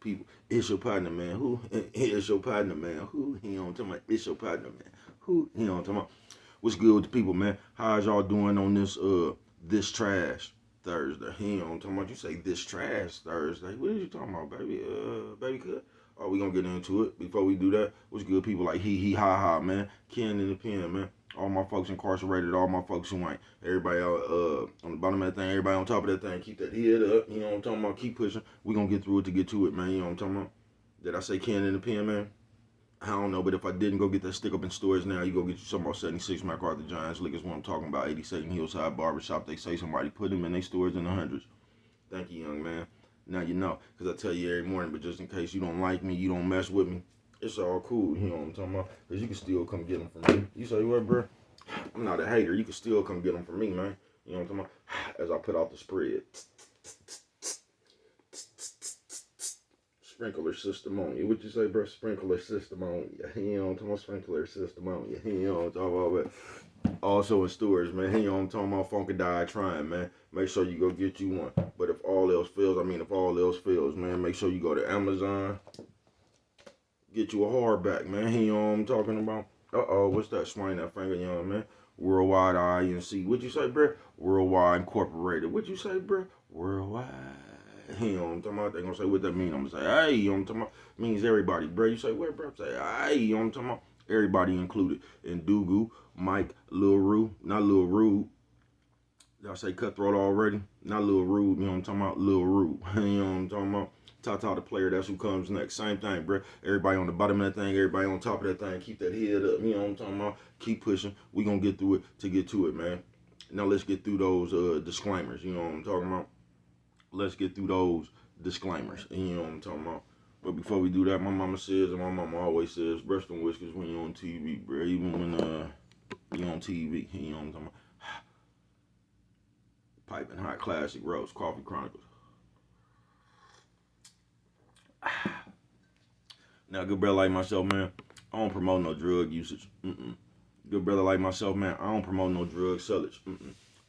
people. It's your partner, man. Who? It's your partner, man. Who? You know what I'm talking about? It's your partner, man. Who? You know what I'm talking about? What's good with the people, man? How's y'all doing on this trash Thursday? You know what I'm talking about? You say this trash Thursday. What are you talking about, baby? Baby cut? Oh, we gonna get into it. Before we do that, what's good people like he ha ha, man. Ken in the pen, man. All my folks incarcerated, all my folks who ain't. Everybody out on the bottom of that thing, everybody on top of that thing. Keep that head up. You know what I'm talking about? Keep pushing. We gonna get through it to get to it, man. You know what I'm talking about? Did I say Ken in the pen, man? I don't know, but if I didn't, go get that stick up in stores now. You go get you some about 76 MacArthur Giants Liquors, what I'm talking about. 82nd Hillside Barbershop. They say somebody put them in their stores in the hundreds. Thank you, young man. Now you know, because I tell you every morning, but just in case you don't like me, you don't mess with me, it's all cool. You know what I'm talking about? Because you can still come get them from me. You say what, bro? I'm not a hater. You can still come get them from me, man. You know what I'm talking about? As I put out the spread. Sprinkler system on you. What you say, bro? Sprinkler system on you. You know what I'm talking about? Sprinkler system on you. You know what I'm talking about? Also in stores, man. You know what I'm talking about? Funky Diet Trying, man. Make sure you go get you one. But if all else fails, man, make sure you go to Amazon. Get you a hardback, man. You know what I'm talking about? Uh-oh, what's that? Swing that finger, young man. Worldwide INC. What you say, bro? Worldwide Incorporated. What you say, bro? Worldwide. You know what I'm talking about? They gonna say what that mean. I'm gonna say, hey, you know what I'm talking about? Means everybody, bro. You say, where, bro? Say, hey, you know what I'm talking about? Everybody included. And Dugu, Mike, Lil Rue, not Lil Rude. Did I say cutthroat already? Not Lil Rude, you know what I'm talking about? Lil Rude. You know what I'm talking about? Tata the player, that's who comes next. Same thing, bro. Everybody on the bottom of that thing, everybody on top of that thing. Keep that head up, you know what I'm talking about? Keep pushing. We gonna get through it to get to it, man. Now let's get through those disclaimers, you know what I'm talking about? Let's get through those disclaimers, you know what I'm talking about? But before we do that, my mama says, and my mama always says, brush them whiskers when you're on TV, bro. Even when you're on TV, you know what I'm talking about? Piping Hot Classic Roast Coffee Chronicles. Now, good brother like myself, man, I don't promote no drug usage. Good brother like myself, man, I don't promote no drug sellage.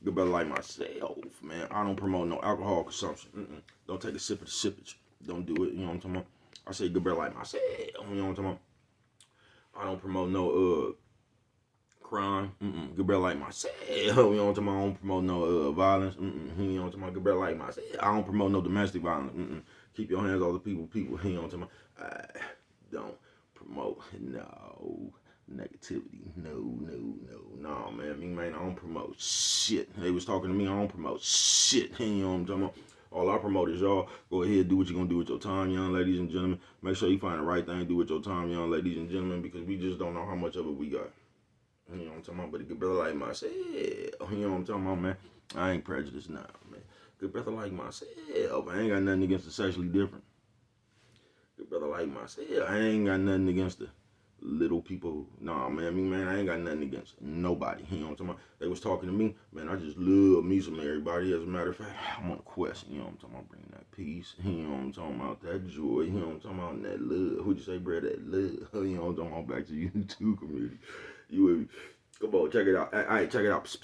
Good brother like myself, man, I don't promote no alcohol consumption. Don't take a sip of the sippage. Don't do it, you know what I'm talking about? I say good brother like myself, you know what I'm talking about? I don't promote no crime. Good brother like myself. You know what I'm talking about? I don't promote no violence. You know what I'm talking about? Good brother like myself. I don't promote no domestic violence. Keep your hands off the people. You know what I'm talking about? I don't promote no negativity. No, man. I don't promote shit. They was talking to me. I don't promote shit. You know what I'm talking about? All I promote is y'all go ahead, do what you're gonna do with your time, young ladies and gentlemen. Make sure you find the right thing to do with your time, young ladies and gentlemen, because we just don't know how much of it we got. You know what I'm talking about? But a good brother like myself, you know what I'm talking about, man? I ain't prejudiced now, man. Good brother like myself, I ain't got nothing against the sexually different. Good brother like myself, I ain't got nothing against the little people. Nah, man, I ain't got nothing against nobody. You know what I'm talking about? They was talking to me, man, I just love me some everybody. As a matter of fact, I'm on a quest, you know what I'm talking about? Bringing that peace, you know what I'm talking about? That joy, you know what I'm talking about? And that love. Who'd you say, bro? That love. You know what I'm talking about? Back to you too, community. You with me? Come on, check it out. Alright, check it out.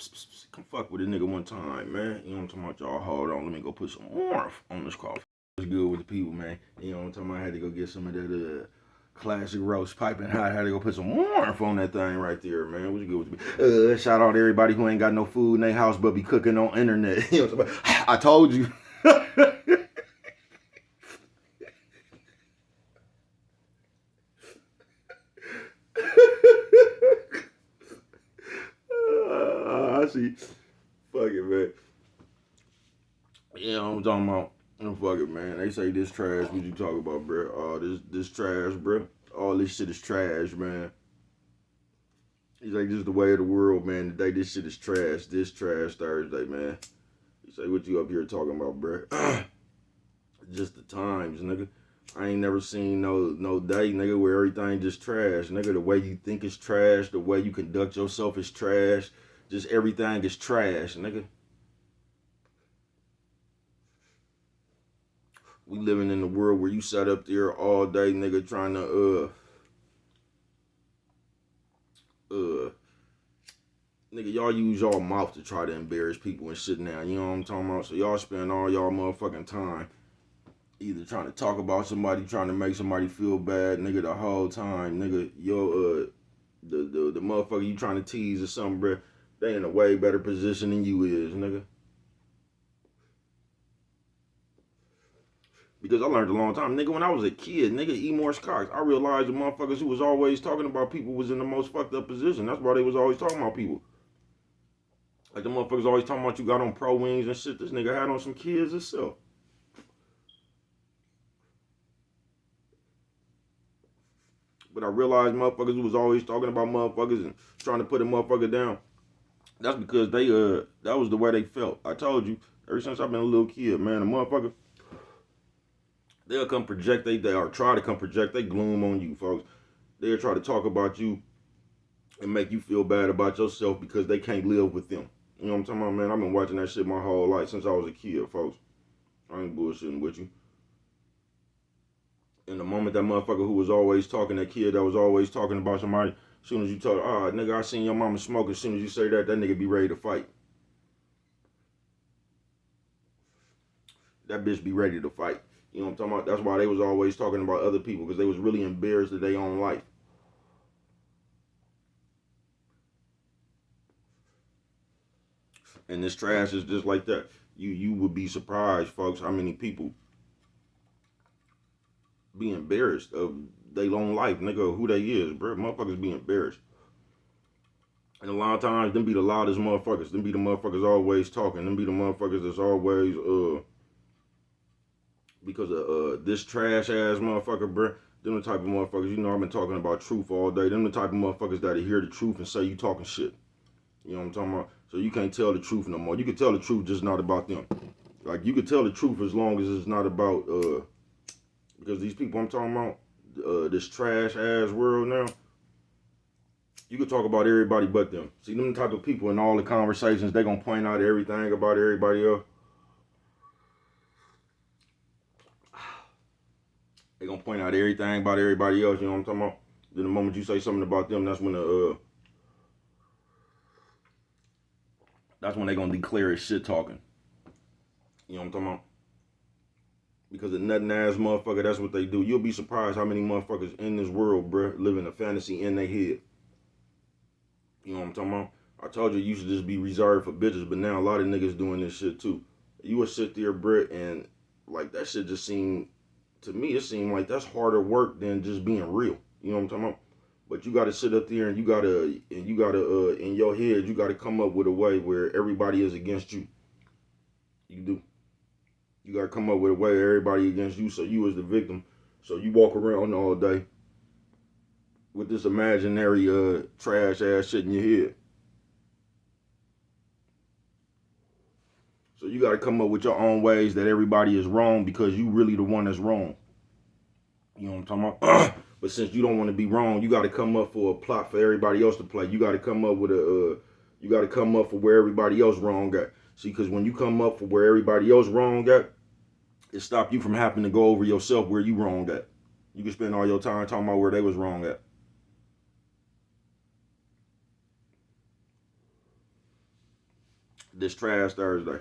Come fuck with a nigga one time, man. You know what I'm talking about, y'all? Hold on, let me go put some warmth on this coffee. What's good with the people, man? You know what I'm talking about? I had to go get some of that classic roast piping hot. I had to go put some warmth on that thing right there, man. What's good with the people? Shout out to everybody who ain't got no food in their house but be cooking on internet. You know what I'm talking about? I told you. I see. Fuck it, man. Yeah, I'm talking about. Fuck it, man. They say this trash. What you talk about, bro? Oh, this trash, bro. All this shit is trash, man. He's like, this is the way of the world, man. Today, this shit is trash. This trash Thursday, man. He say, what you up here talking about, bro? Just the times, nigga. I ain't never seen no day, nigga, where everything just trash, nigga. The way you think is trash. The way you conduct yourself is trash. Just everything is trash, nigga. We living in a world where you sat up there all day, nigga, trying to nigga, y'all use y'all mouth to try to embarrass people and shit now. You know what I'm talking about? So y'all spend all y'all motherfucking time either trying to talk about somebody, trying to make somebody feel bad, nigga, the whole time, nigga, the motherfucker you trying to tease or something, bruh, they in a way better position than you is, nigga. Because I learned a long time, nigga, when I was a kid, nigga, E. Morse Cox, I realized the motherfuckers who was always talking about people was in the most fucked up position. That's why they was always talking about people. Like the motherfuckers always talking about you got on pro wings and shit. This nigga had on some kids himself. But I realized motherfuckers who was always talking about motherfuckers and trying to put a motherfucker down. That's because they that was the way they felt. I told you, ever since I've been a little kid, man, a motherfucker, they'll come project they or try to come project they gloom on you, folks. They'll try to talk about you and make you feel bad about yourself because they can't live with them. You know what I'm talking about, man? I've been watching that shit my whole life since I was a kid, folks. I ain't bullshitting with you. And the moment that motherfucker who was always talking, that kid that was always talking about somebody, as soon as you told, nigga, I seen your mama smoke, as soon as you say that nigga be ready to fight. That bitch be ready to fight. You know what I'm talking about? That's why they was always talking about other people, because they was really embarrassed of their own life. And this trash is just like that. You would be surprised, folks, how many people be embarrassed of their own life, nigga, who they is, bro. Motherfuckers be embarrassed. And a lot of times, them be the loudest motherfuckers. Them be the motherfuckers always talking. Them be the motherfuckers that's always, because of this trash ass motherfucker, bro. Them the type of motherfuckers, you know, I've been talking about truth all day. Them the type of motherfuckers that hear the truth and say you talking shit. You know what I'm talking about? So you can't tell the truth no more. You can tell the truth, just not about them. Like, you can tell the truth as long as it's not about, because these people I'm talking about, this trash ass world now, you can talk about everybody but them. See, them the type of people in all the conversations, they gonna point out everything about everybody else. They gonna point out everything about everybody else, you know what I'm talking about? Then the moment you say something about them, that's when they gonna declare it shit talking. You know what I'm talking about? Because a nutting ass motherfucker, that's what they do. You'll be surprised how many motherfuckers in this world, bruh, living a fantasy in their head. You know what I'm talking about? I told you used to just be reserved for bitches, but now a lot of niggas doing this shit too. You would sit there, bruh, and like that shit just seemed, to me, it seemed like that's harder work than just being real. You know what I'm talking about? But you gotta sit up there and you gotta in your head, you gotta come up with a way where everybody is against you. You do. You gotta come up with a way everybody against you, so you as the victim. So you walk around all day with this imaginary trash ass shit in your head. So you gotta come up with your own ways that everybody is wrong because you really the one that's wrong. You know what I'm talking about? But since you don't want to be wrong, you gotta come up for a plot for everybody else to play. You gotta come up with you gotta come up for where everybody else wrong at. See, because when you come up for where everybody else wrong at, it stops you from having to go over yourself where you wrong at. You can spend all your time talking about where they was wrong at. This trash Thursday.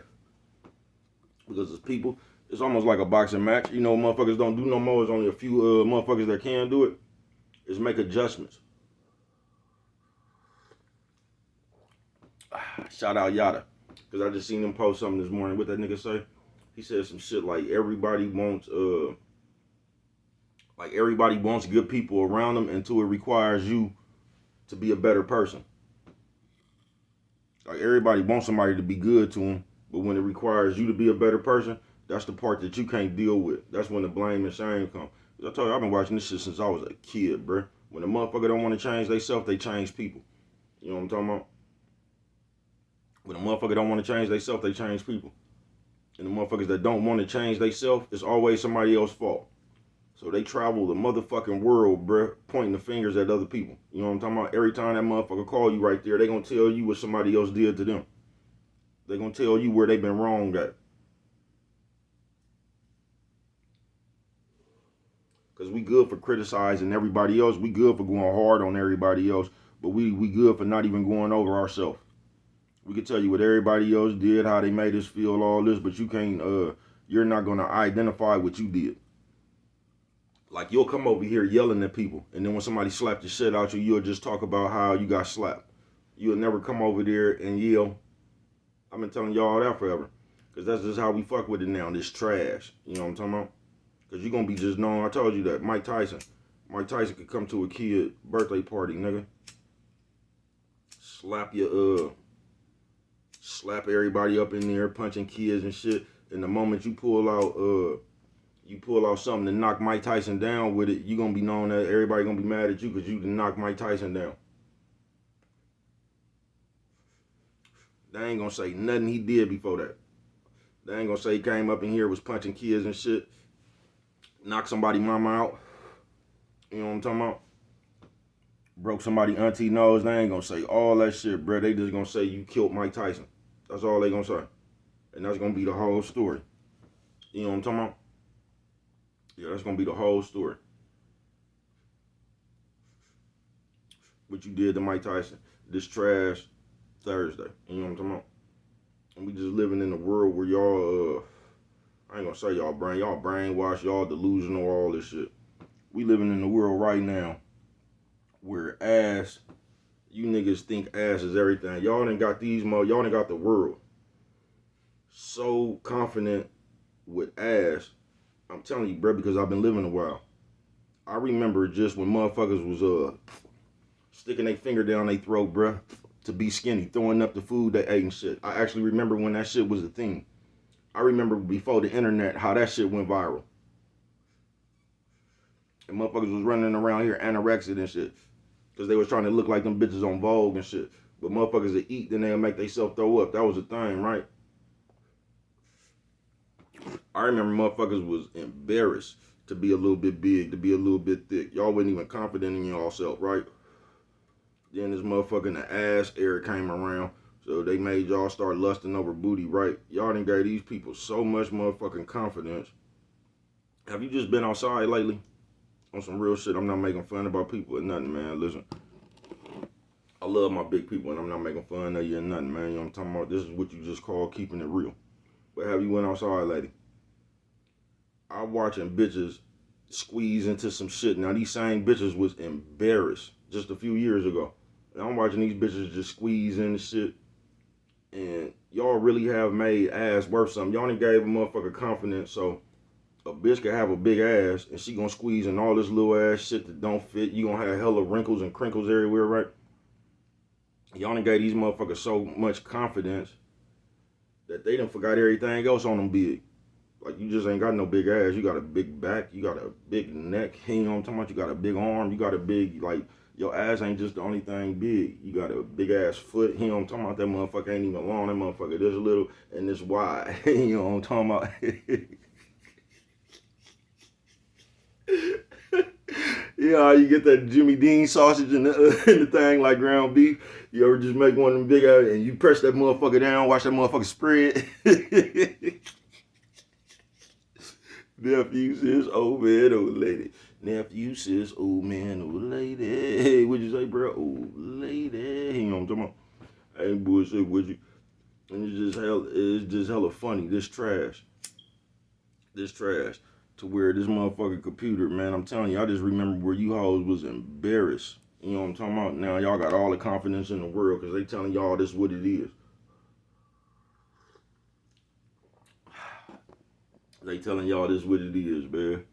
Because it's people, it's almost like a boxing match. You know, motherfuckers don't do no more. There's only a few motherfuckers that can do it. Is make adjustments. Shout out Yada. Because I just seen him post something this morning. What that nigga say? He said some shit like everybody wants good people around them until it requires you to be a better person. Like everybody wants somebody to be good to them, but when it requires you to be a better person, that's the part that you can't deal with. That's when the blame and shame come. I told you, I've been watching this shit since I was a kid, bro. When a motherfucker don't want to change themselves, they change people. You know what I'm talking about? When a motherfucker don't want to change themselves, they change people. And the motherfuckers that don't want to change themselves, it's always somebody else's fault. So they travel the motherfucking world, bruh, pointing the fingers at other people. You know what I'm talking about? Every time that motherfucker call you right there, they gonna tell you what somebody else did to them. They gonna tell you where they been wrong at. Because we good for criticizing everybody else. We good for going hard on everybody else. But we good for not even going over ourselves. We can tell you what everybody else did, how they made us feel, all this, but you can't you're not gonna identify what you did. Like, you'll come over here yelling at people, and then when somebody slapped the shit out you, you'll just talk about how you got slapped. You'll never come over there and yell. I've been telling y'all that forever. Because that's just how we fuck with it now, this trash. You know what I'm talking about? Because you're going to be just known. I told you that. Mike Tyson could come to a kid birthday party, nigga. Slap everybody up in there, punching kids and shit. And the moment you pull out something to knock Mike Tyson down with it, you're going to be known that everybody going to be mad at you because you can knock Mike Tyson down. They ain't going to say nothing he did before that. They ain't going to say he came up in here, was punching kids and shit, knocked somebody mama out. You know what I'm talking about? Broke somebody auntie nose. They ain't going to say all that shit, bro. They just going to say you killed Mike Tyson. That's all they going to say. And that's going to be the whole story. You know what I'm talking about? Yeah, that's going to be the whole story. What you did to Mike Tyson. This trash Thursday. You know what I'm talking about? And we just living in a world where y'all, I ain't gonna say y'all brainwashed, y'all delusional, all this shit. We living in a world right now where you niggas think ass is everything. Y'all done got y'all done got the world so confident with ass. I'm telling you, bro, because I've been living a while. I remember just when motherfuckers was sticking their finger down their throat, bro, to be skinny, throwing up the food they ate and shit. I actually remember when that shit was a thing. I remember before the internet how that shit went viral. And motherfuckers was running around here anorexic and shit. Because they was trying to look like them bitches on Vogue and shit. But motherfuckers that eat, then they'll make themselves throw up. That was a thing, right? I remember motherfuckers was embarrassed to be a little bit big, to be a little bit thick. Y'all wasn't even confident in yourself, right? Then this motherfucking ass era came around. So they made y'all start lusting over booty, right? Y'all done gave these people so much motherfucking confidence. Have you just been outside lately? On some real shit. I'm not making fun about people or nothing, man. Listen. I love my big people and I'm not making fun of you or nothing, man. You know what I'm talking about? This is what you just call keeping it real. But have you went outside lately? I'm watching bitches squeeze into some shit. Now these same bitches was embarrassed just a few years ago. And I'm watching these bitches just squeeze into shit. And y'all really have made ass worth something. Y'all done gave a motherfucker confidence so a bitch can have a big ass and she gonna squeeze in all this little ass shit that don't fit. You gonna have hella wrinkles and crinkles everywhere, right? Y'all done gave these motherfuckers so much confidence that they done forgot everything else on them big. Like, you just ain't got no big ass. You got a big back. You got a big neck. You know what I'm talking about? You got a big arm. You got a big, like, your ass ain't just the only thing big. You got a big ass foot. You know what I'm talking about? That motherfucker ain't even long. That motherfucker this little and this wide. You know what I'm talking about? Yeah, you get that Jimmy Dean sausage in the thing like ground beef. You ever just make one of them big ass and you press that motherfucker down, watch that motherfucker spread. Nephew says, old man, old lady. Nephew says, old man, old lady. Hey, what'd you say, bro? Old lady. You know what I'm talking about? I ain't bullshit with you. And it's just hella funny. This trash. To where this motherfucking computer, man, I'm telling you, I just remember where you hoes was embarrassed. You know what I'm talking about? Now y'all got all the confidence in the world because they telling y'all this what it is. They telling y'all this what it is, man.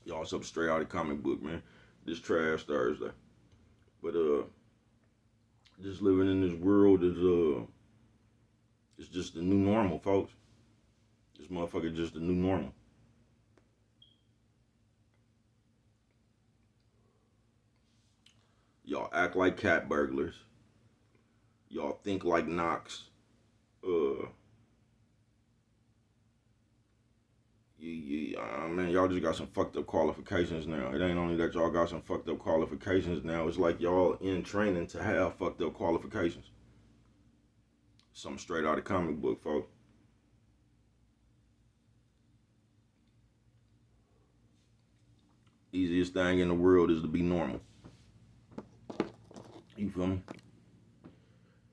Y'all something straight out of comic book, man. This trash Thursday. But just living in this world is it's just the new normal, folks. This motherfucker just the new normal. Y'all act like cat burglars. Y'all think like Knox. Man, y'all just got some fucked up qualifications now. It ain't only that y'all got some fucked up qualifications now. It's like y'all in training to have fucked up qualifications. Something straight out of comic book, folks. Easiest thing in the world is to be normal. You feel me?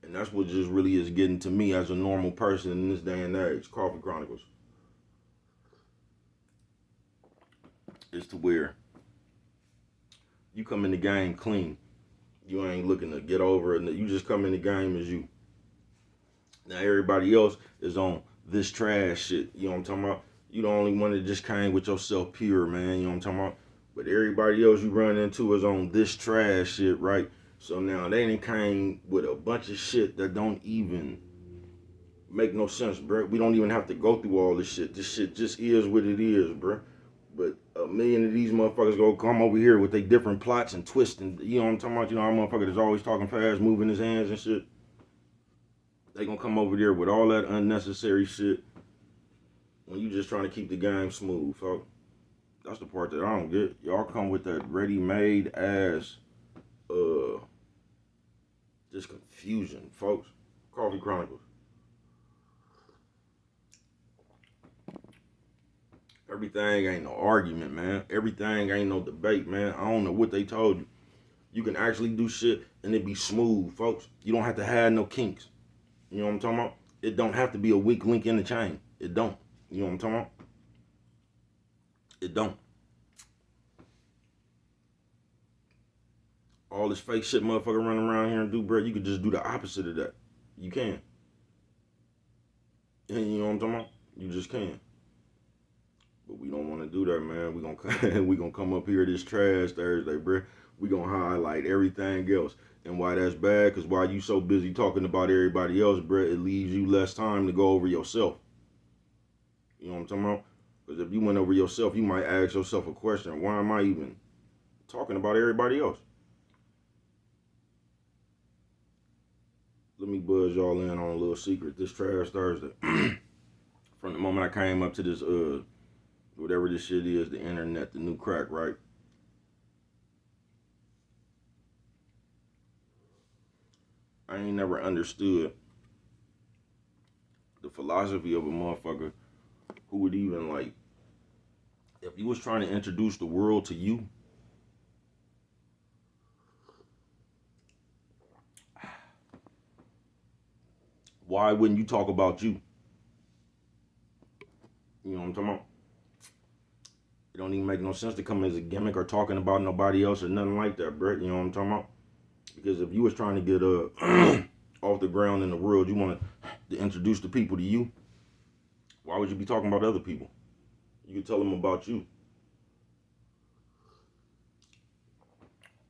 And that's what just really is getting to me as a normal person in this day and age. Coffee Chronicles. is to where you come in the game clean. You ain't looking to get over it. You just come in the game as you. Now everybody else is on this trash shit. You know what I'm talking about? You the only one that just came with yourself pure, man. You know what I'm talking about? But everybody else you run into is on this trash shit, right? So now they done came with a bunch of shit that don't even make no sense, bro. We don't even have to go through all this shit. This shit just is what it is, bro. But a million of these motherfuckers gonna come over here with their different plots and twists, and you know what I'm talking about? You know, our motherfucker that's always talking fast, moving his hands and shit. They gonna come over there with all that unnecessary shit when you just trying to keep the game smooth, folks. That's the part that I don't get. Y'all come with that ready-made ass, just confusion, folks. Coffee Chronicles. Everything ain't no argument, man. Everything ain't no debate, man. I don't know what they told you. You can actually do shit and it be smooth, folks. You don't have to have no kinks. You know what I'm talking about? It don't have to be a weak link in the chain. It don't. You know what I'm talking about? It don't. All this fake shit motherfucker running around here and do, bro, you could just do the opposite of that. You can. And you know what I'm talking about? You just can. But we don't want to do that, man. We gonna come up here this trash Thursday, bro. We gonna highlight everything else. And why that's bad, because while you so busy talking about everybody else, bro, it leaves you less time to go over yourself. You know what I'm talking about? Because if you went over yourself, you might ask yourself a question. Why am I even talking about everybody else? Let me buzz y'all in on a little secret. This trash Thursday. From the moment I came up to this, whatever this shit is, the internet, the new crack, right? I ain't never understood the philosophy of a motherfucker who would even, like, if you was trying to introduce the world to you, why wouldn't you talk about you? You know what I'm talking about? It don't even make no sense to come as a gimmick or talking about nobody else or nothing like that, Brett. You know what I'm talking about? Because if you was trying to get off the ground in the world, you want to introduce the people to you, why would you be talking about other people? You could tell them about you.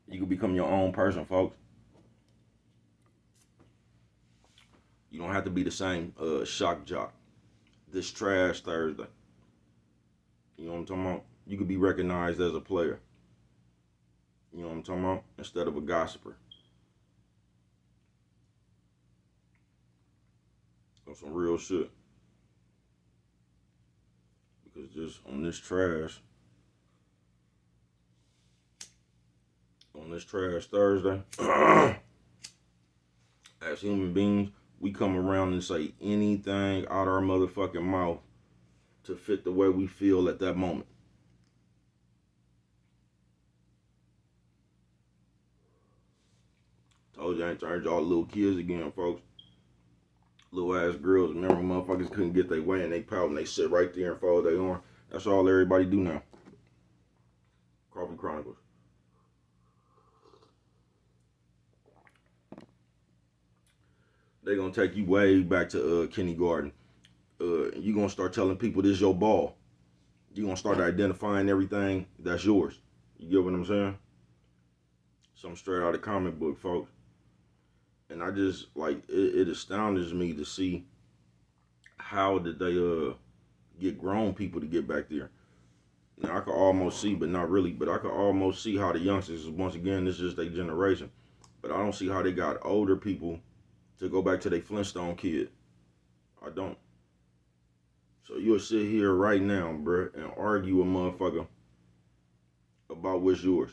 You could become your own person, folks. You don't have to be the same shock jock. This trash Thursday. You know what I'm talking about? You could be recognized as a player. You know what I'm talking about? Instead of a gossiper. On some real shit. Because just on this trash Thursday, as human beings, we come around and say anything out our motherfucking mouth to fit the way we feel at that moment. Told you I ain't turned y'all little kids again, folks. Little ass girls. Remember motherfuckers couldn't get their way and they pout and they sit right there and fold their arm. That's all everybody do now. Coffee Chronicles. They gonna take you way back to kindergarten. You gonna start telling people this your ball. You gonna start identifying everything that's yours. You get what I'm saying? Something straight out of comic book, folks. And I just, like, it astounds me to see how did they get grown people to get back there. Now I can almost see, but not really, but I can almost see how the youngsters, once again, this is their generation. But I don't see how they got older people to go back to their Flintstone kid. I don't. So you'll sit here right now, bruh, and argue a motherfucker about what's yours.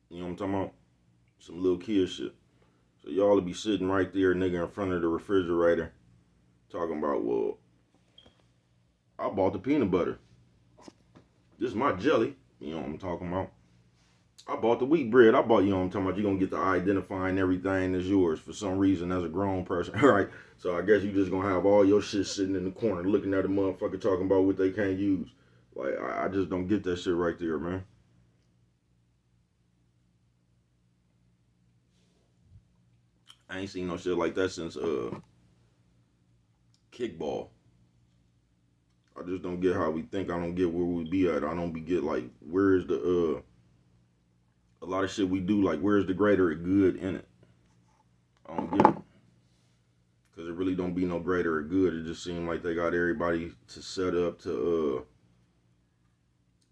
You know what I'm talking about? Some little kid shit. So y'all will be sitting right there, nigga, in front of the refrigerator, talking about, well, I bought the peanut butter. This is my jelly. You know what I'm talking about? I bought the wheat bread. I bought, you know what I'm talking about? You're going to get to identifying everything as yours for some reason as a grown person, right? So I guess you just going to have all your shit sitting in the corner looking at a motherfucker talking about what they can't use. Like, I just don't get that shit right there, man. I ain't seen no shit like that since kickball. I just don't get how we think. I don't get where we be at. I don't be get like where's the a lot of shit we do, like where's the greater good in it? I don't get it. Cause it really don't be no greater good. It just seems like they got everybody to set up to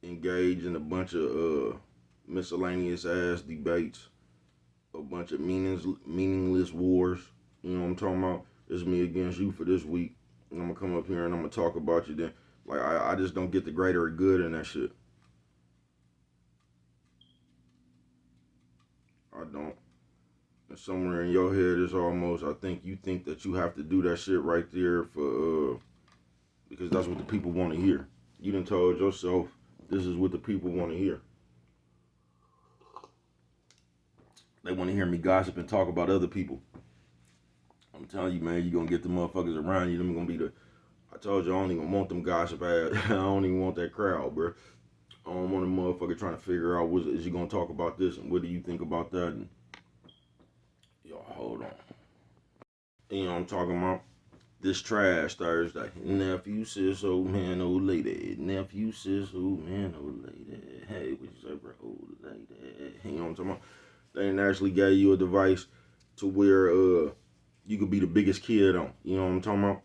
engage in a bunch of miscellaneous ass debates, a bunch of meaningless wars. You know what I'm talking about? It's me against you for this week. And I'm gonna come up here and I'm gonna talk about you then. Like I just don't get the greater good in that shit. I don't. And somewhere in your head it's almost I think you think that you have to do that shit right there for because that's what the people want to hear. You done told yourself this is what the people want to hear. They want to hear me gossip and talk about other people. I'm telling you, man, you gonna get the motherfuckers around you. Them gonna be the. I told you I don't even want them gossip ass. I don't even want that crowd, bro. I don't want a motherfucker trying to figure out what is you gonna talk about this and what do you think about that. And yo, hold on. You know what I'm talking about? This trash Thursday. Nephew, sis, old man, old lady. Nephew, sis, old man, old lady. Hey, what you say, bro? Old lady. You know what I'm talking about? They actually gave you a device to where you could be the biggest kid on. You know what I'm talking about?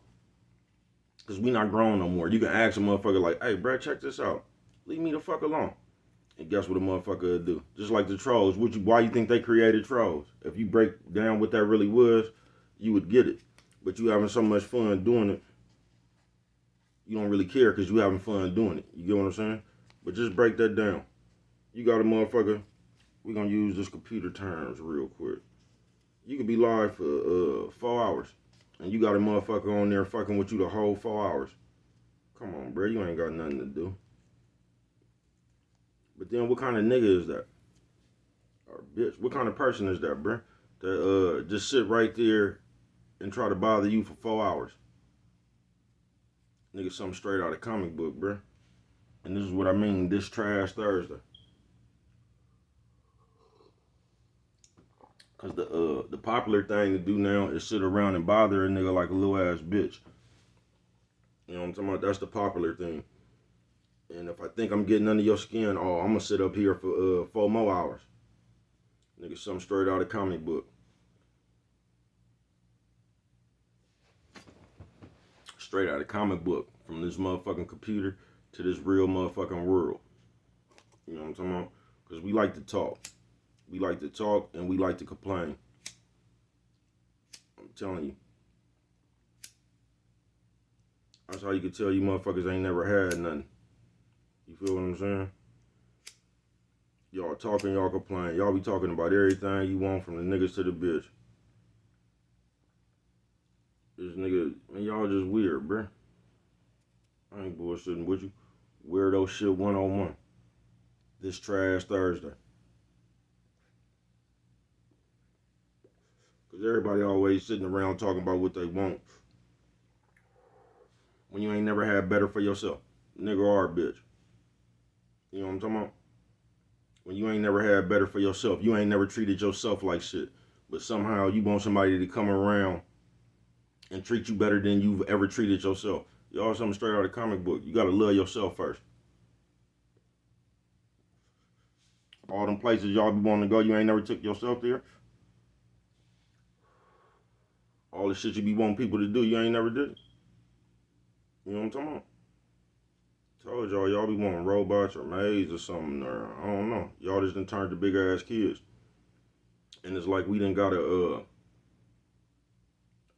Because we not grown no more. You can ask a motherfucker like, hey, bro, check this out. Leave me the fuck alone. And guess what a motherfucker would do? Just like the trolls. Why you think they created trolls? If you break down what that really was, you would get it. But you having so much fun doing it, you don't really care because you having fun doing it. You get what I'm saying? But just break that down. You got a motherfucker. We gonna use this computer terms real quick. You could be live for 4 hours, and you got a motherfucker on there fucking with you the whole 4 hours. Come on, bro, you ain't got nothing to do. But then, what kind of nigga is that? Or bitch, what kind of person is that, bro? That just sit right there and try to bother you for 4 hours. Nigga, something straight out of comic book, bro. And this is what I mean. This trash Thursday. Cause the popular thing to do now is sit around and bother a nigga like a little ass bitch. You know what I'm talking about? That's the popular thing. And if I think I'm getting under your skin, oh, I'm gonna sit up here for 4 more hours. Nigga, something straight out of comic book. Straight out of comic book. From this motherfucking computer to this real motherfucking world. You know what I'm talking about? Because we like to talk. We like to talk and we like to complain. I'm telling you. That's how you can tell you motherfuckers ain't never had nothing. You feel what I'm saying? Y'all talking, y'all complain. Y'all be talking about everything you want from the niggas to the bitch. This nigga, man, y'all just weird, bruh. I ain't bullshitting with you. Weirdo shit 101. This trash Thursday. Because everybody always sitting around talking about what they want. When you ain't never had better for yourself. Nigga or bitch. You know what I'm talking about? When you ain't never had better for yourself. You ain't never treated yourself like shit. But somehow you want somebody to come around and treat you better than you've ever treated yourself. Y'all something straight out of the comic book. You gotta love yourself first. All them places y'all be wanting to go, you ain't never took yourself there. All the shit you be wanting people to do, you ain't never did it. You know what I'm talking about? Told y'all be wanting robots or maids or something, or I don't know. Y'all just done turned to big ass kids. And it's like we done got a,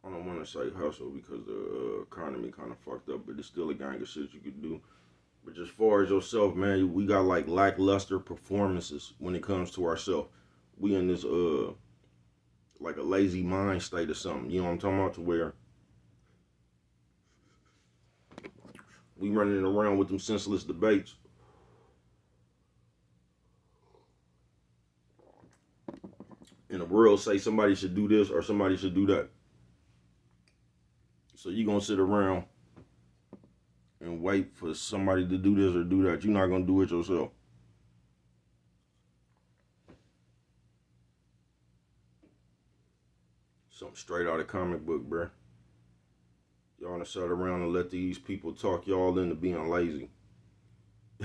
I don't want to say hustle because the economy kind of fucked up, but it's still a gang of shit you could do. But just far as yourself, man, we got like lackluster performances when it comes to ourselves. We in this like a lazy mind state or something. You know what I'm talking about? To where we running around with them senseless debates. And the world say somebody should do this or somebody should do that. So you gonna sit around and wait for somebody to do this or do that. You're not gonna do it yourself. Something straight out of comic book, bruh. Y'all wanna sit around and let these people talk y'all into being lazy.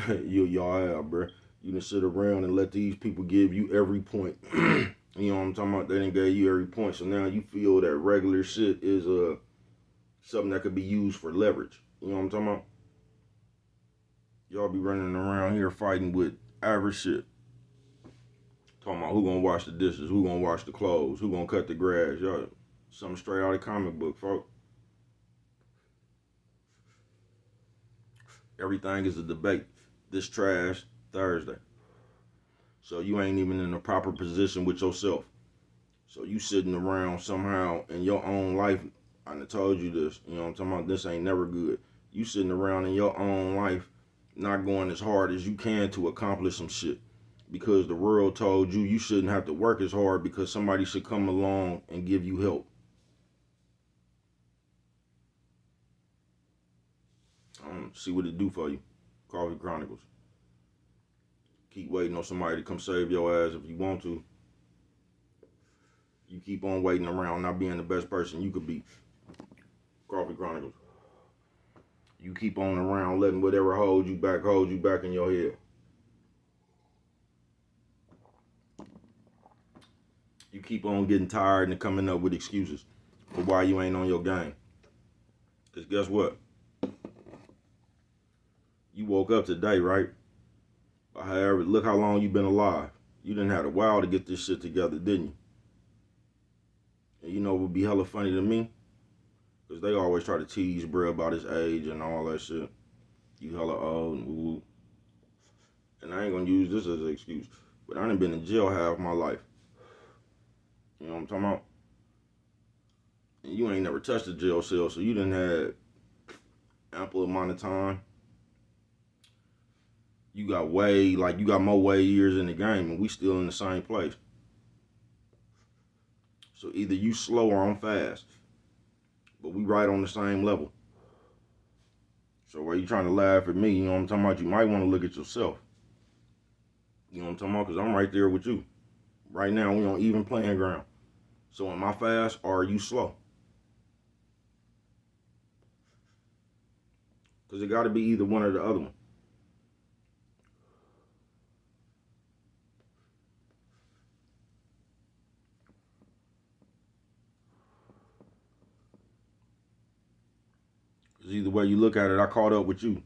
Y'all have, bruh. You done sit around and let these people give you every point. You know what I'm talking about? They done gave you every point. So now you feel that regular shit is something that could be used for leverage. You know what I'm talking about? Y'all be running around here fighting with average shit. Talking about who gonna wash the dishes, who gonna wash the clothes, who gonna cut the grass. Y'all, something straight out of comic book, folks. Everything is a debate. This trash Thursday. So you ain't even in the proper position with yourself. So you sitting around somehow in your own life. I done told you this. You know what I'm talking about? This ain't never good. You sitting around in your own life not going as hard as you can to accomplish some shit. Because the world told you shouldn't have to work as hard because somebody should come along and give you help. See what it do for you. Coffee Chronicles. Keep waiting on somebody to come save your ass if you want to. You keep on waiting around, not being the best person you could be. Coffee Chronicles. You keep on around letting whatever hold you back in your head. You keep on getting tired and coming up with excuses for why you ain't on your game. Because guess what? You woke up today, right? However, look how long you've been alive. You didn't have a while to get this shit together, didn't you? And you know what would be hella funny to me? Because they always try to tease bro about his age and all that shit. You hella old and woo. And I ain't gonna use this as an excuse. But I done been in jail half my life. You know what I'm talking about? And you ain't never touched a jail cell, so you done had ample amount of time. You got more way years in the game, and we still in the same place. So either you slow or I'm fast. But we right on the same level. So while you trying to laugh at me, you know what I'm talking about, you might want to look at yourself. You know what I'm talking about? Because I'm right there with you. Right now, we on even playing ground. So am I fast or are you slow? Because it got to be either one or the other one. Because either way you look at it, I caught up with you.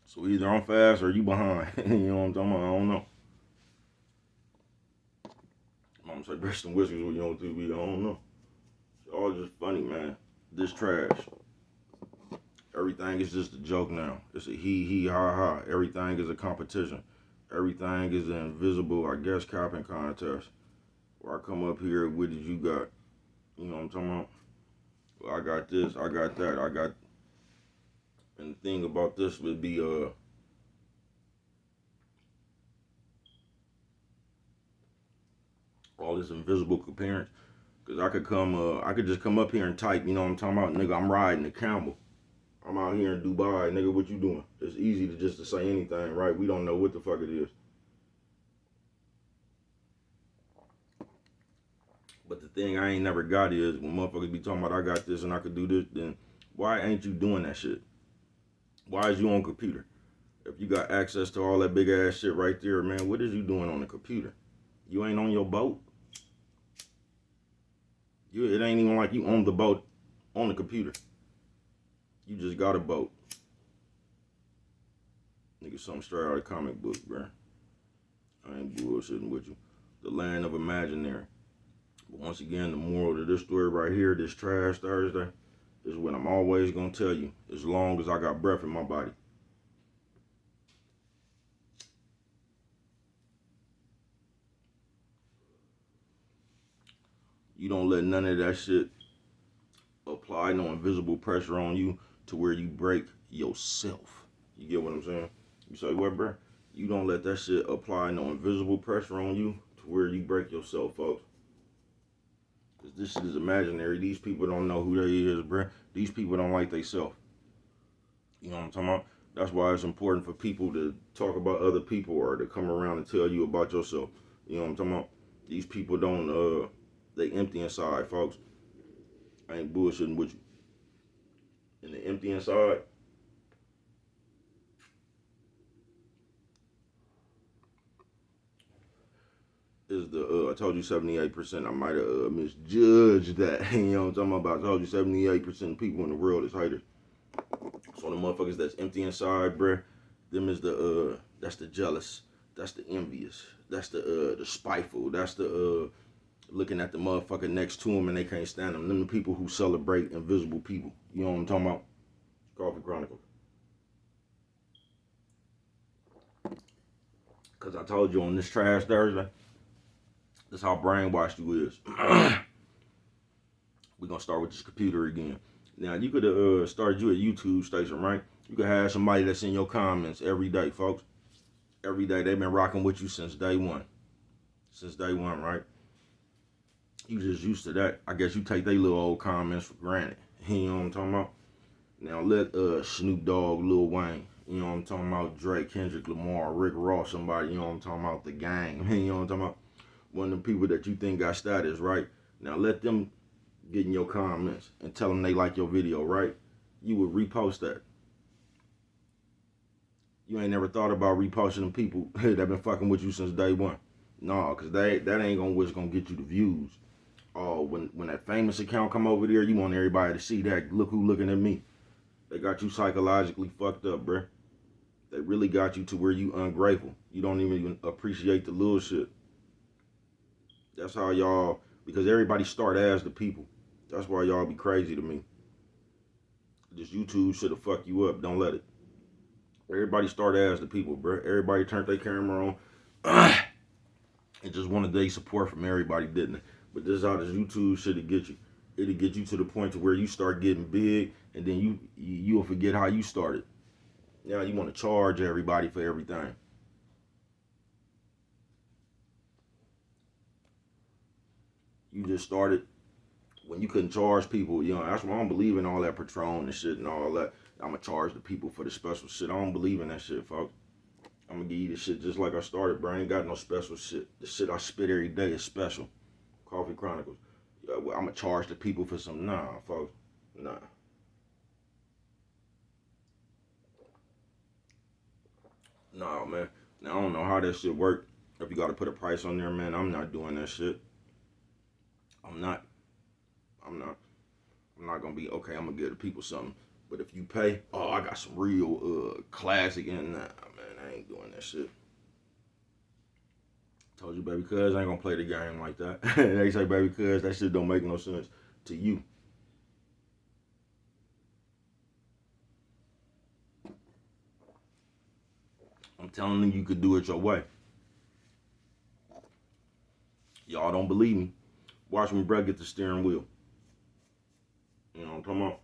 So either I'm fast or you behind. You know what I'm talking about? I don't know. Mama say, brush some whiskers when you on TV. I don't know. It's all just funny, man. This trash. Everything is just a joke now. It's a he, ha, ha. Everything is a competition. Everything is an invisible, I guess, copping contest. Where I come up here, what did you got? You know what I'm talking about? Well, I got this, I got that, I got... And the thing about this would be, all this invisible comparing. Because I could just come up here and type, you know what I'm talking about? Nigga, I'm riding a camel. I'm out here in Dubai. Nigga, what you doing? It's easy to say anything, right? We don't know what the fuck it is. But the thing I ain't never got is when motherfuckers be talking about I got this and I could do this, then why ain't you doing that shit? Why is you on computer? If you got access to all that big ass shit right there, man, what is you doing on the computer? You ain't on your boat. It ain't even like you own the boat on the computer. You just got a boat. Nigga, something straight out of comic book, bro. I ain't bullshitting with you. The land of imaginary. But once again, the moral to this story right here, this Trash Thursday, is what I'm always gonna tell you, as long as I got breath in my body. You don't let none of that shit apply no invisible pressure on you to where you break yourself. You get what I'm saying? You say, what, bro? You don't let that shit apply no invisible pressure on you to where you break yourself, folks. Cause this shit is imaginary. These people don't know who they is, bruh. These people don't like themselves. You know what I'm talking about? That's why it's important for people to talk about other people or to come around and tell you about yourself. You know what I'm talking about? These people don't, they empty inside, folks. I ain't bullshitting with you. And the empty inside, is the, I told you 78%. I might have misjudged that. You know what I'm talking about? I told you 78% of people in the world is haters. So the motherfuckers that's empty inside, bruh, them is the, that's the jealous. That's the envious. That's the spiteful. That's the, looking at the motherfucker next to them and they can't stand them. Them the people who celebrate invisible people. You know what I'm talking about? Coffee Chronicles. Because I told you on this Trash Thursday, that's how brainwashed you is. We're going to start with this computer again. Now, you could start you a YouTube station, right? You could have somebody that's in your comments every day, folks. Every day. They've been rocking with you since day one. Since day one, right? You just used to that. I guess you take their little old comments for granted. You know what I'm talking about? Now, let Snoop Dogg, Lil Wayne, you know what I'm talking about, Drake, Kendrick Lamar, Rick Ross, somebody, you know what I'm talking about, The Gang, you know what I'm talking about? One of the people that you think got status, right? Now, let them get in your comments and tell them they like your video, right? You would repost that. You ain't never thought about reposting them people that been fucking with you since day one. No, because that ain't what's gonna get you the views. Oh, when that famous account come over there, you want everybody to see that. Look who looking at me. They got you psychologically fucked up, bruh. They really got you to where you ungrateful. You don't even appreciate the little shit. That's how y'all, because everybody start as the people. That's why y'all be crazy to me. This YouTube should have fucked you up. Don't let it. Everybody start as the people, bruh. Everybody turned their camera on and just wanted their support from everybody, didn't it? But this is how this YouTube should get you. It'll get you to the point to where you start getting big, and then you'll forget how you started. Now you want to charge everybody for everything. You just started when you couldn't charge people. You know, that's why I don't believe in all that Patron and shit and all that. I'm going to charge the people for the special shit. I don't believe in that shit, folks. I'm going to give you the shit just like I started, bro. I ain't got no special shit. The shit I spit every day is special. Coffee Chronicles. I'm going to charge the people for some. Nah, folks. Nah. Nah, man. Now, I don't know how that shit work. If you got to put a price on there, man, I'm not doing that shit. I'm not. I'm not gonna be okay. I'm gonna give the people something. But if you pay, oh, I got some real classic and nah, man, I ain't doing that shit. Told you, baby, cuz I ain't gonna play the game like that. They say, baby, cuz that shit don't make no sense to you. I'm telling you, you could do it your way. Y'all don't believe me. Watch me, bro, get the steering wheel. You know what I'm talking about?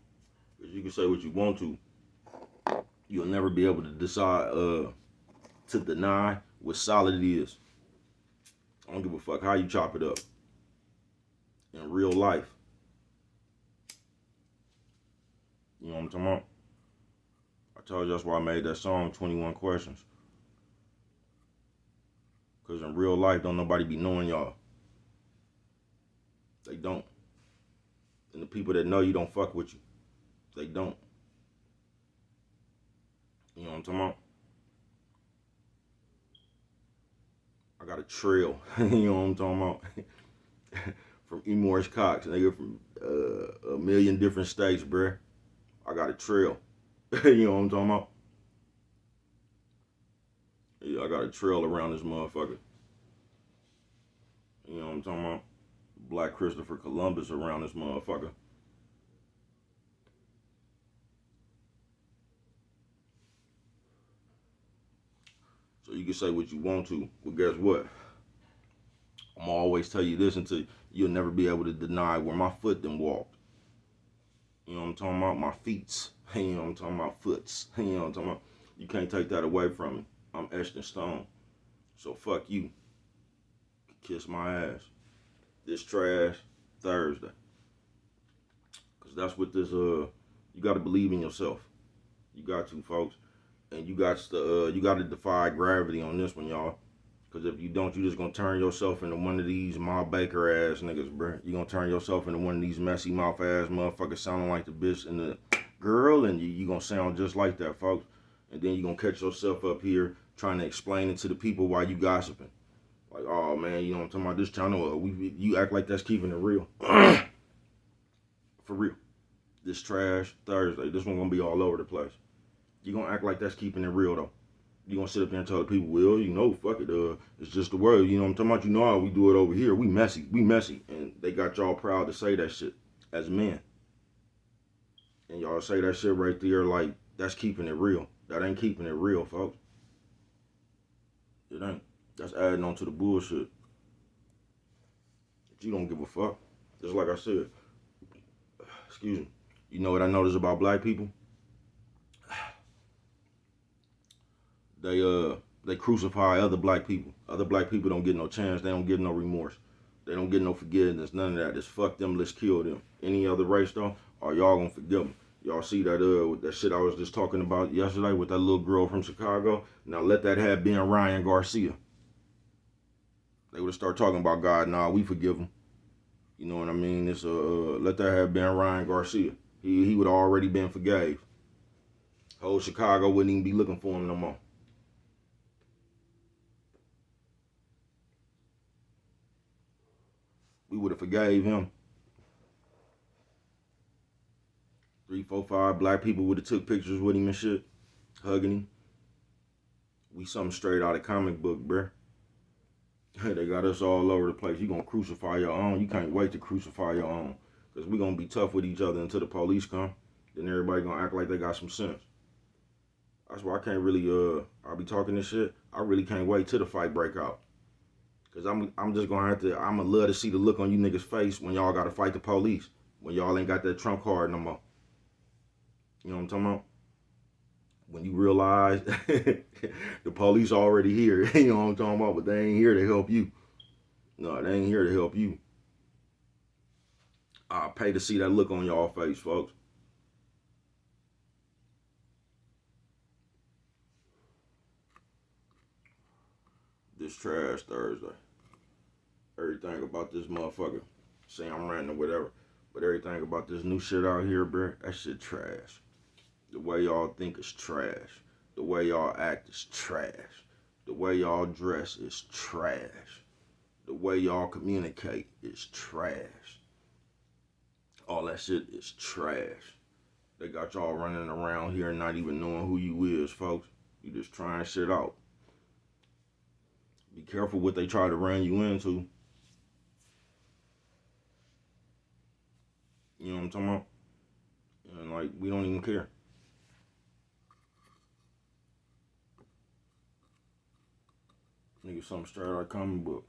Because you can say what you want to. You'll never be able to decide to deny what solid it is. I don't give a fuck how you chop it up. In real life. You know what I'm talking about? I told you that's why I made that song, 21 Questions. Because in real life, don't nobody be knowing y'all. They don't. And the people that know you don't fuck with you. They don't. You know what I'm talking about? I got a trail. You know what I'm talking about? From E. Morris Cox. Nigga from a million different states, bruh. I got a trail. You know what I'm talking about? Yeah, I got a trail around this motherfucker. You know what I'm talking about? Black Christopher Columbus around this motherfucker. So you can say what you want to, but guess what? I'm gonna always tell you this until you'll never be able to deny where my foot done walked. You know what I'm talking about? My feets. You know what I'm talking about? Foots. You know what I'm talking about? You can't take that away from me. I'm etched in stone. So fuck you. Kiss my ass. This trash Thursday. Cause that's what this you gotta believe in yourself. You got to, folks. And you got to defy gravity on this one, y'all. Cause if you don't, you just gonna turn yourself into one of these Ma Baker ass niggas, bruh. You gonna turn yourself into one of these messy mouth ass motherfuckers sounding like the bitch and the girl, and you gonna sound just like that, folks. And then you gonna catch yourself up here trying to explain it to the people while you gossiping. Like, oh man, you know what I'm talking about? This channel, you act like that's keeping it real. For real. This trash Thursday. This one gonna be all over the place. You gonna act like that's keeping it real though. You gonna sit up there and tell the people, well, you know, fuck it, it's just the word, you know what I'm talking about? You know how we do it over here. We messy. And they got y'all proud to say that shit as men. And y'all say that shit right there like that's keeping it real. That ain't keeping it real, folks. It ain't. That's adding on to the bullshit. But you don't give a fuck. Just like I said. Excuse me. You know what I notice about black people? They crucify other black people. Other black people don't get no chance. They don't get no remorse. They don't get no forgiveness. None of that. Just fuck them. Let's kill them. Any other race though, are y'all gonna forgive them? Y'all see that shit I was just talking about yesterday with that little girl from Chicago? Now let that have been Ryan Garcia. They would have started talking about God. Nah, we forgive him. You know what I mean? It's let that have been Ryan Garcia. He would have already been forgave. Whole Chicago wouldn't even be looking for him no more. We would have forgave him. 3, 4, 5 black people would have took pictures with him and shit, hugging him. We something straight out of comic book, bruh. They got us all over the place. You gonna crucify your own. You can't wait to crucify your own. Because we gonna be tough with each other until the police come. Then everybody gonna act like they got some sense. That's why I can't really, I'll be talking this shit. I really can't wait till the fight break out. Because I'm just gonna have to, I'm gonna love to see the look on you niggas' face when y'all gotta fight the police. When y'all ain't got that trump card no more. You know what I'm talking about? When you realize the police already here. You know what I'm talking about? But they ain't here to help you. No, they ain't here to help you. I'll pay to see that look on y'all face, folks. This trash Thursday. Everything about this motherfucker. Say I'm ranting or whatever. But everything about this new shit out here, bruh, that shit trash. The way y'all think is trash. The way y'all act is trash. The way y'all dress is trash. The way y'all communicate is trash. All that shit is trash. They got y'all running around here and not even knowing who you is, folks. You just trying shit out. Be careful what they try to run you into. You know what I'm talking about? And like, we don't even care. Nigga, something straight out of comic book.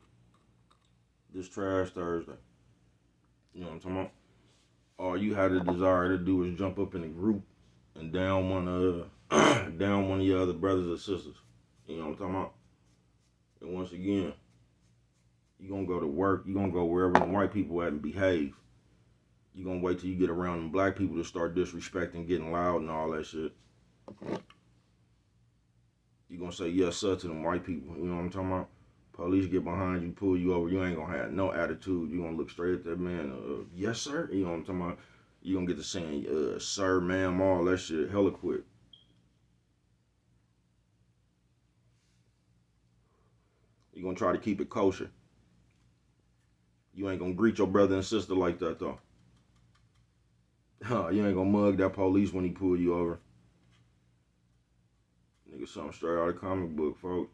This trash Thursday. You know what I'm talking about? All you had the desire to do is jump up in a group and down one of your other brothers or sisters. You know what I'm talking about? And once again, you gonna go to work, you gonna go wherever the white people at and behave. You gonna wait till you get around them black people to start disrespecting, getting loud and all that shit. You gonna say yes sir to them white people. You know what I'm talking about? Police get behind you, pull you over, you ain't gonna have no attitude. You gonna look straight at that man, yes sir? You know what I'm talking about? You gonna get to saying, sir, ma'am, all that shit hella quick. You gonna try to keep it kosher. You ain't gonna greet your brother and sister like that though. You ain't gonna mug that police when he pull you over. Nigga, something straight out of comic book, folks.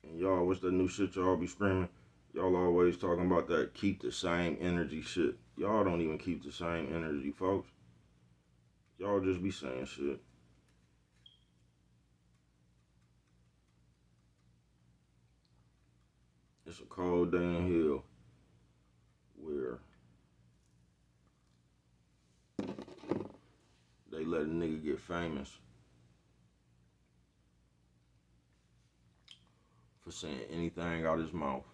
And y'all, what's that new shit y'all be screaming? Y'all always talking about that keep the same energy shit. Y'all don't even keep the same energy, folks. Y'all just be saying shit. It's a cold day in hell where they let a nigga get famous for saying anything out his mouth.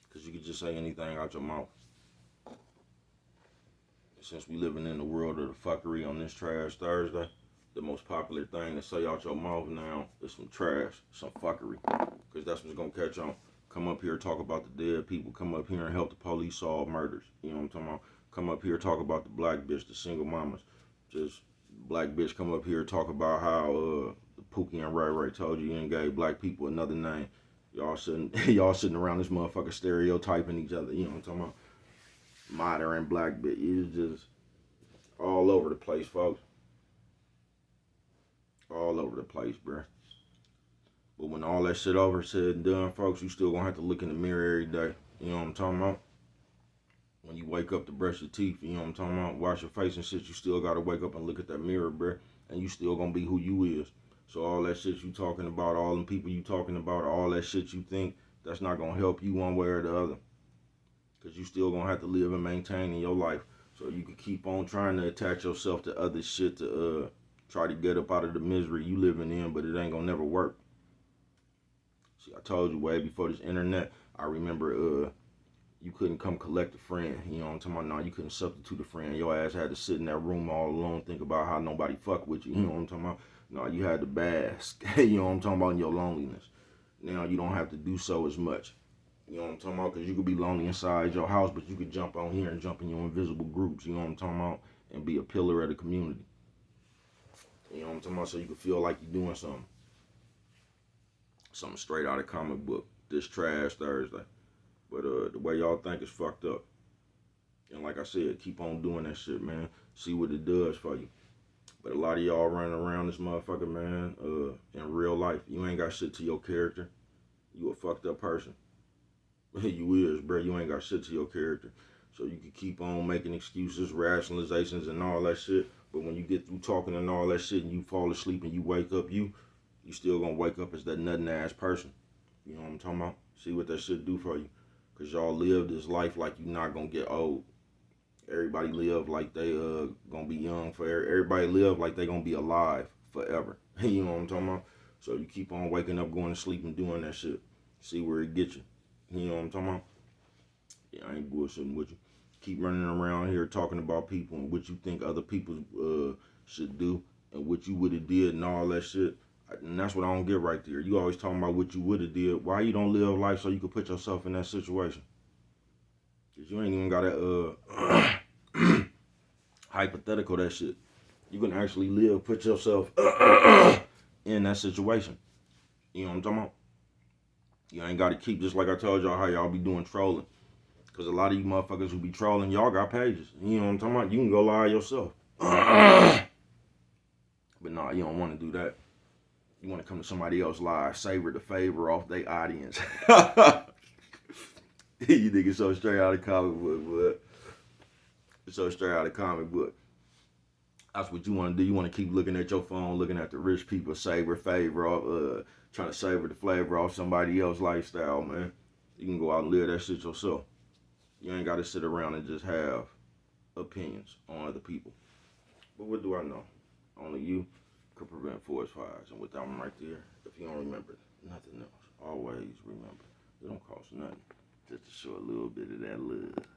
Because you could just say anything out your mouth. Since we living in the world of the fuckery on this Trash Thursday, the most popular thing to say out your mouth now is some trash, some fuckery. Because that's what's going to catch on. Come up here, talk about the dead people. Come up here and help the police solve murders. You know what I'm talking about? Come up here, talk about the black bitch, the single mamas. Just black bitch come up here, talk about how Pookie and Ray Ray told you and gave black people another name. Y'all sitting around this motherfucker stereotyping each other. You know what I'm talking about? Modern black bitch. It's just all over the place, folks. All over the place, bruh. But when all that shit over said and done, folks, you still gonna have to look in the mirror every day. You know what I'm talking about? When you wake up to brush your teeth, you know what I'm talking about? Wash your face and shit, you still gotta wake up and look at that mirror, bruh. And you still gonna be who you is. So all that shit you talking about, all them people you talking about, all that shit you think, that's not gonna help you one way or the other. Because you still gonna have to live and maintain in your life. So you can keep on trying to attach yourself to other shit to try to get up out of the misery you living in, but it ain't gonna never work. See, I told you way before this internet, I remember you couldn't come collect a friend. You know what I'm talking about? No, you couldn't substitute a friend. Your ass had to sit in that room all alone, think about how nobody fuck with you. You know what I'm talking about? No, you had to bask. You know what I'm talking about? In your loneliness. Now you don't have to do so as much. You know what I'm talking about? Because you could be lonely inside your house, but you could jump on here and jump in your invisible groups. You know what I'm talking about? And be a pillar of the community. You know what I'm talking about? So you can feel like you're doing something. Something straight out of comic book. This Trash Thursday. But the way y'all think is fucked up. And like I said, keep on doing that shit, man. See what it does for you. But a lot of y'all running around this motherfucker, man, in real life. You ain't got shit to your character. You a fucked up person. You is, bro. You ain't got shit to your character. So you can keep on making excuses, rationalizations, and all that shit. But when you get through talking and all that shit and you fall asleep and you wake up, you still gonna wake up as that nothing ass person. You know what I'm talking about? See what that shit do for you. Because y'all live this life like you're not gonna get old. Everybody live like they gonna be young forever. Everybody live like they gonna be alive forever. You know what I'm talking about? So you keep on waking up, going to sleep, and doing that shit. See where it gets you. You know what I'm talking about? Yeah, I ain't bullshitting with you. Keep running around here talking about people and what you think other people should do and what you would have did and all that shit. And that's what I don't get right there. You always talking about what you would have did. Why you don't live life so you could put yourself in that situation? Because you ain't even got to hypothetical that shit. You can actually live, put yourself in that situation. You know what I'm talking about? You ain't got to keep, just like I told y'all how y'all be doing trolling. Because a lot of you motherfuckers who be trolling, y'all got pages. You know what I'm talking about? You can go lie yourself. But nah, you don't want to do that. You want to come to somebody else live, savor the favor off their audience. You niggas so straight out of comic book, bud. So straight out of comic book. That's what you want to do. You want to keep looking at your phone, looking at the rich people savor favor off, trying to savor the flavor off somebody else's lifestyle, man. You can go out and live that shit yourself. You ain't got to sit around and just have opinions on other people. But what do I know? Only you could prevent forest fires. And with that one right there, if you don't remember nothing else, always remember, it don't cost nothing just to show a little bit of that love.